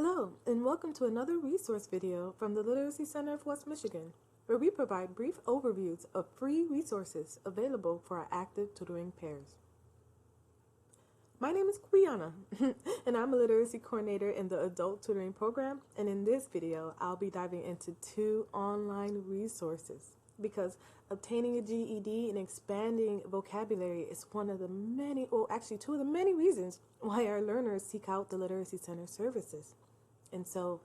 Hello, and welcome to another resource video from the Literacy Center of West Michigan, where we provide brief overviews of free resources available for our active tutoring pairs. My name is Quiana, and I'm a literacy coordinator in the adult tutoring program, and in this video, I'll be diving into two online resources because obtaining a GED and expanding vocabulary is one of the many, two of the many reasons why our learners seek out the Literacy Center services. And so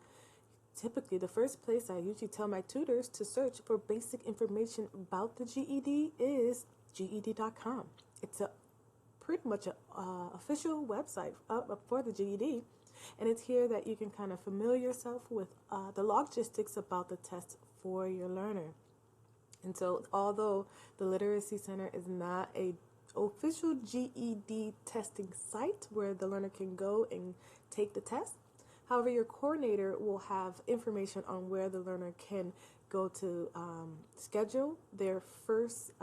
typically the first place I usually tell my tutors to search for basic information about the GED is GED.com. It's pretty much an official website for the GED. And it's here that you can kind of familiar yourself with the logistics about the test for your learner. And so although the Literacy Center is not a official GED testing site where the learner can go and take the test, however, your coordinator will have information on where the learner can go to schedule their first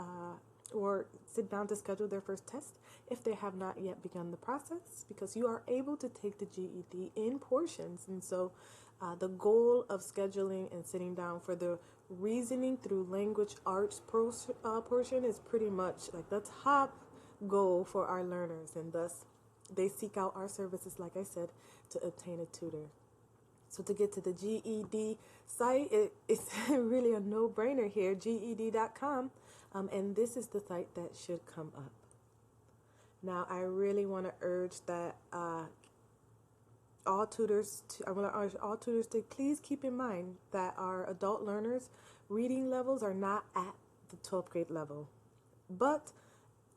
or sit down to schedule their first test if they have not yet begun the process, because you are able to take the GED in portions. And so the goal of scheduling and sitting down for the reasoning through language arts portion is pretty much like the top goal for our learners, and thus they seek out our services, like I said, to obtain a tutor. So to get to the GED site, it's really a no-brainer here, GED.com, and this is the site that should come up. Now, I really want to urge that I want to urge all tutors to please keep in mind that our adult learners' reading levels are not at the 12th grade level, but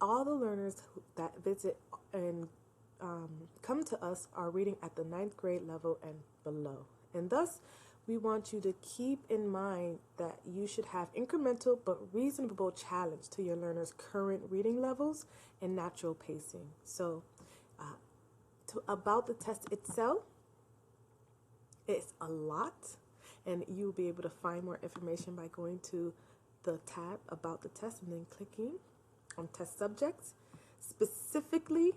all the learners that visit and come to us are reading at the 9th grade level and below. And thus, we want you to keep in mind that you should have incremental but reasonable challenge to your learners' current reading levels and natural pacing. So, about the test itself, it's a lot, and you'll be able to find more information by going to the tab about the test and then clicking on test subjects. Specifically,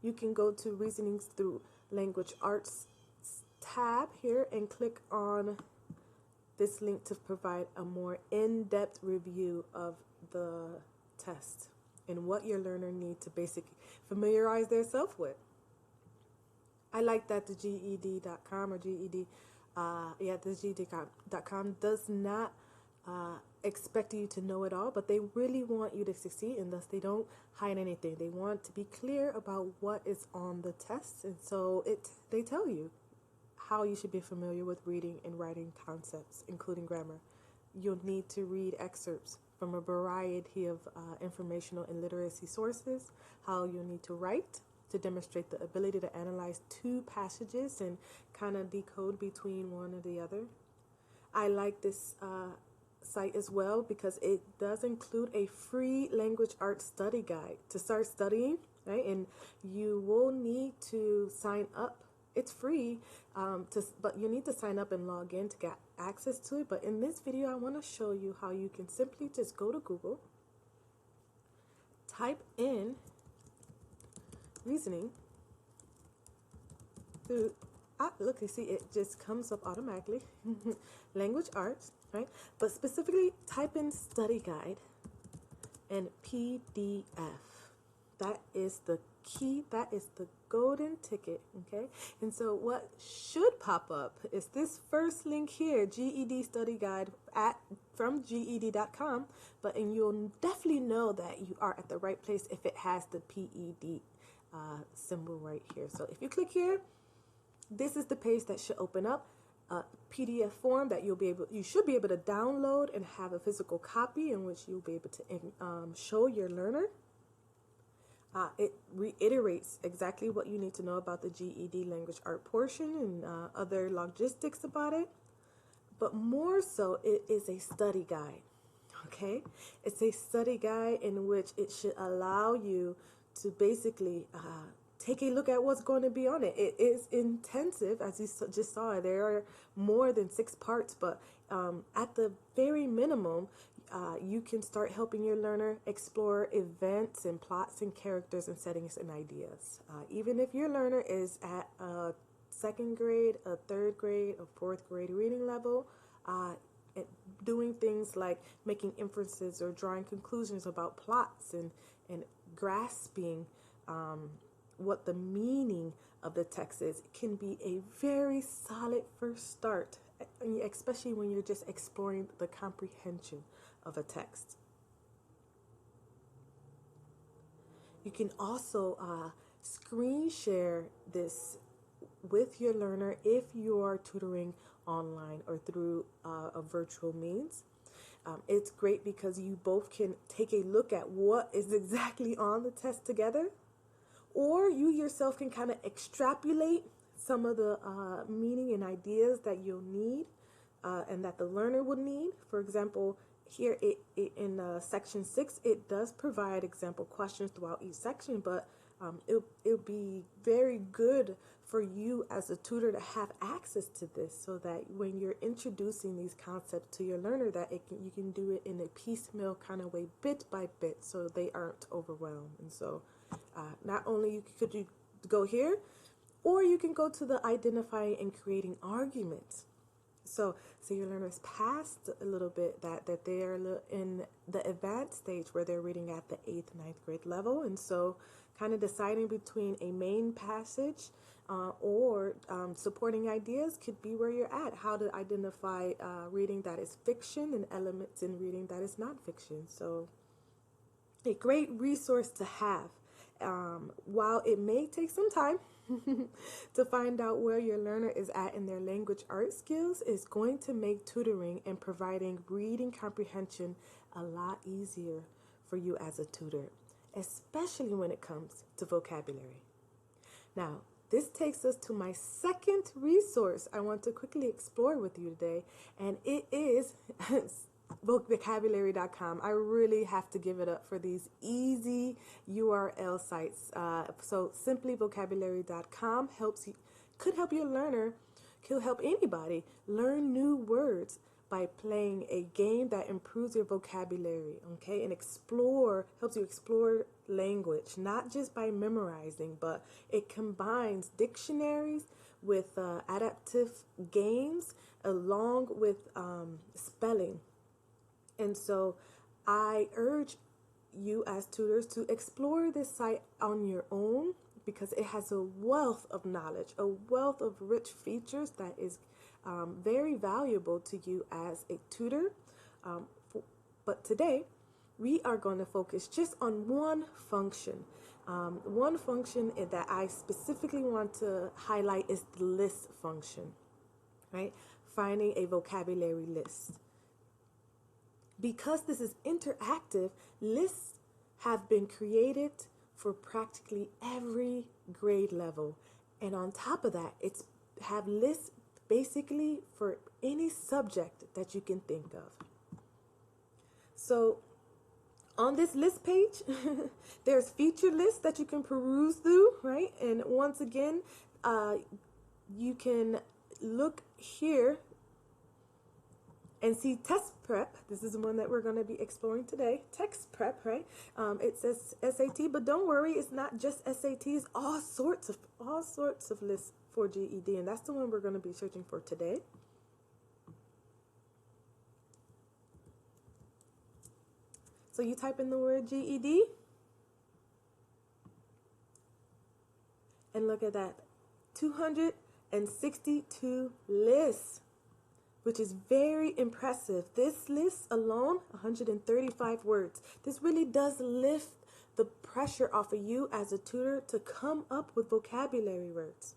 you can go to Reasonings Through Language Arts tab here and click on this link to provide a more in-depth review of the test and what your learner needs to basically familiarize themselves with. I like that the GED.com or GED, the GED.com does not expect you to know it all, but they really want you to succeed, and thus they don't hide anything. They want to be clear about what is on the test, and so they tell you how you should be familiar with reading and writing concepts, including grammar. You'll need to read excerpts from a variety of informational and literacy sources, how you'll need to write to demonstrate the ability to analyze two passages and kind of decode between one or the other. I like this site as well because it does include a free language arts study guide to start studying, right? And you will need to sign up. It's free, but you need to sign up and log in to get access to it. But in this video, I want to show you how you can simply just go to Google, type in reasoning through, look, you see, it just comes up automatically, language arts, right? But specifically, type in study guide and PDF. That is the key, that is the golden ticket, okay? And so what should pop up is this first link here, GED study guide from GED.com, and you'll definitely know that you are at the right place if it has the PED symbol right here. So if you click here, this is the page that should open up, a PDF form that you should be able to download and have a physical copy in which you'll be able to show your learner. It reiterates exactly what you need to know about the GED language art portion and other logistics about it. But more so, it is a study guide, okay? It's a study guide in which it should allow you to basically take a look at what's going to be on it. It is intensive, as you just saw. There are more than 6 parts, but at the very minimum, you can start helping your learner explore events and plots and characters and settings and ideas. Even if your learner is at a second grade, a third grade, a fourth grade reading level, and doing things like making inferences or drawing conclusions about plots and grasping what the meaning of the text is. It can be a very solid first start, especially when you're just exploring the comprehension of a text. You can also screen share this with your learner if you are tutoring online or through a virtual means. It's great because you both can take a look at what is exactly on the test together, or you yourself can kind of extrapolate some of the meaning and ideas that you'll need and that the learner would need. For example, here in section 6, it does provide example questions throughout each section, but it'll be very good for you as a tutor to have access to this, so that when you're introducing these concepts to your learner, that you can do it in a piecemeal kind of way, bit by bit, so they aren't overwhelmed. And so not only could you go here, or you can go to the identifying and creating arguments. So your learners passed a little bit that they are in the advanced stage where they're reading at the 8th, 9th grade level. And so kind of deciding between a main passage or supporting ideas could be where you're at. How to identify reading that is fiction and elements in reading that is nonfiction. So a great resource to have. While it may take some time to find out where your learner is at in their language arts skills, is going to make tutoring and providing reading comprehension a lot easier for you as a tutor, especially when it comes to vocabulary. Now, this takes us to my second resource I want to quickly explore with you today, and it is vocabulary.com. I really have to give it up for these easy URL sites. So simply vocabulary.com could help your learner, could help anybody learn new words by playing a game that improves your vocabulary, okay, and helps you explore language, not just by memorizing, but it combines dictionaries with adaptive games along with spelling. And so I urge you as tutors to explore this site on your own, because it has a wealth of knowledge, a wealth of rich features that is very valuable to you as a tutor. But today, we are going to focus just on one function. One function that I specifically want to highlight is the list function, right? Finding a vocabulary list. Because this is interactive, lists have been created for practically every grade level. And on top of that, it's have lists basically for any subject that you can think of. So on this list page, there's feature lists that you can peruse through, right? And once again, you can look here and see test prep. This is the one that we're going to be exploring today. Text prep, right? It says SAT, but don't worry, it's not just SATs. All sorts of lists for GED, and that's the one we're going to be searching for today. So you type in the word GED, and look at that, 262 lists, which is very impressive. This list alone, 135 words. This really does lift the pressure off of you as a tutor to come up with vocabulary words.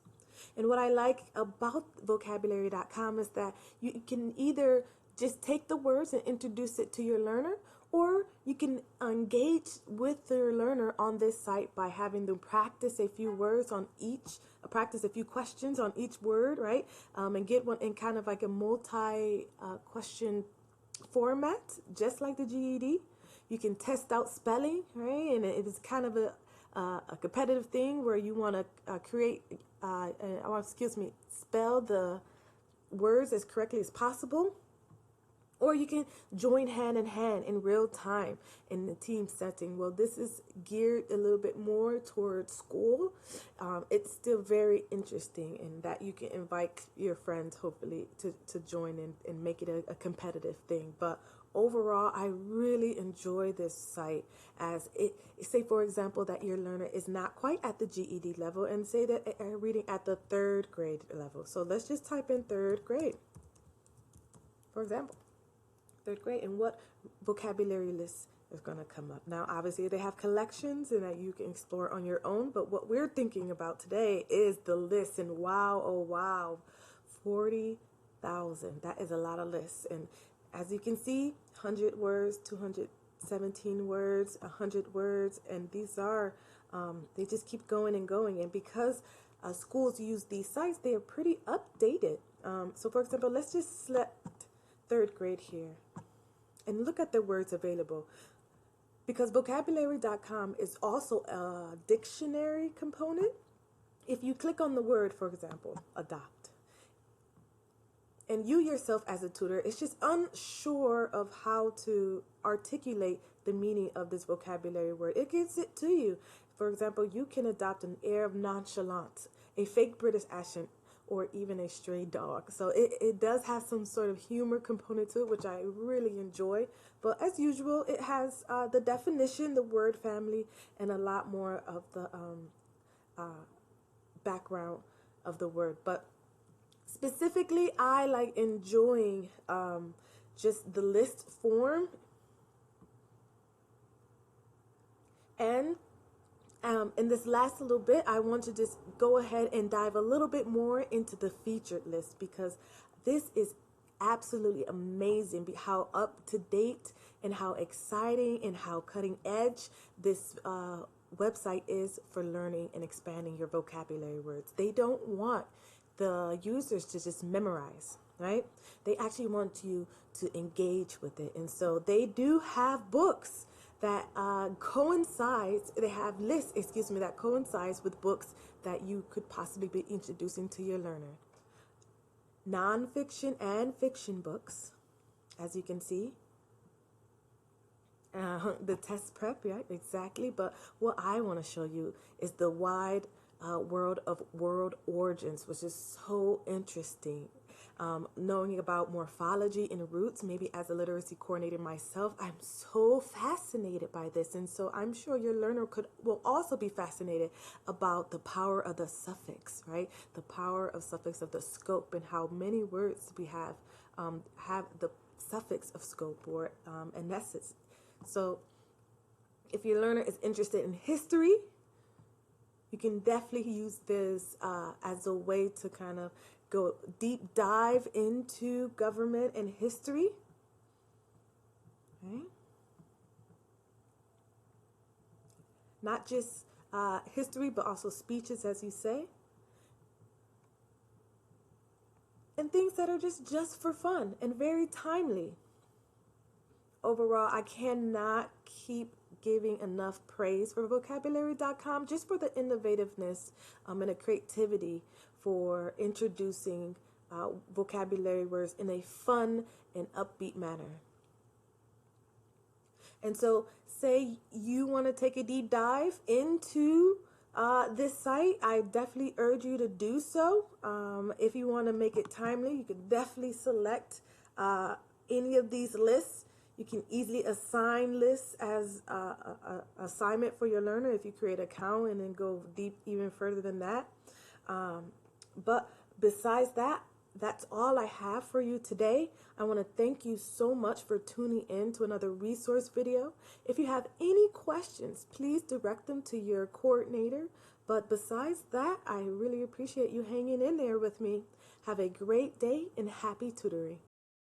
And what I like about vocabulary.com is that you can either just take the words and introduce it to your learner, or you can engage with your learner on this site by having them practice a few words on each, practice a few questions on each word, right? And get one in kind of like a multi-question format, just like the GED. You can test out spelling, right? And it is kind of a competitive thing where you want to spell the words as correctly as possible. Or you can join hand in hand in real time in the team setting. Well, this is geared a little bit more towards school. It's still very interesting in that you can invite your friends, hopefully, to join in and make it a competitive thing. But overall, I really enjoy this site as it, say, for example, that your learner is not quite at the GED level and say that they're reading at the 3rd grade level. So let's just type in 3rd grade, for example. 3rd grade, and what vocabulary list is going to come up. Now, obviously, they have collections and that you can explore on your own, but what we're thinking about today is the list. And wow, oh wow, 40,000. That is a lot of lists. And as you can see, 100 words, 217 words, 100 words, and these are, they just keep going and going. And because schools use these sites, they are pretty updated. So, for example, let's just select 3rd grade here and look at the words available, because vocabulary.com is also a dictionary component. If you click on the word, for example, adopt, and you yourself as a tutor is just unsure of how to articulate the meaning of this vocabulary word, it gives it to you. For example, you can adopt an air of nonchalance, a fake British accent, or even a stray dog. So it does have some sort of humor component to it, which I really enjoy. But as usual, it has the definition, the word family, and a lot more of the background of the word. But specifically, I like enjoying just the list form. And in this last little bit, I want to just go ahead and dive a little bit more into the featured list, because this is absolutely amazing how up to date and how exciting and how cutting edge this website is for learning and expanding your vocabulary words. They don't want the users to just memorize, right? They actually want you to engage with it. And so they do have books that coincides, they have lists, that coincides with books that you could possibly be introducing to your learner. Nonfiction and fiction books, as you can see. The test prep, yeah, exactly. But what I want to show you is the wide world of world origins, which is so interesting. Knowing about morphology and roots, maybe as a literacy coordinator myself, I'm so fascinated by this. And so I'm sure your learner will also be fascinated about the power of the suffix, right? The power of suffix of the scope, and how many words we have the suffix of scope or anessence. So if your learner is interested in history, you can definitely use this as a way to kind of go deep dive into government and history. Okay. Not just history, but also speeches, as you say. And things that are just for fun and very timely. Overall, I cannot keep giving enough praise for vocabulary.com just for the innovativeness and the creativity for introducing vocabulary words in a fun and upbeat manner. And so, say you want to take a deep dive into this site, I definitely urge you to do so. If you want to make it timely, you can definitely select any of these lists. You can easily assign lists as a assignment for your learner if you create an account and then go deep even further than that. But besides that, that's all I have for you today. I want to thank you so much for tuning in to another resource video. If you have any questions, please direct them to your coordinator. But besides that, I really appreciate you hanging in there with me. Have a great day and happy tutoring.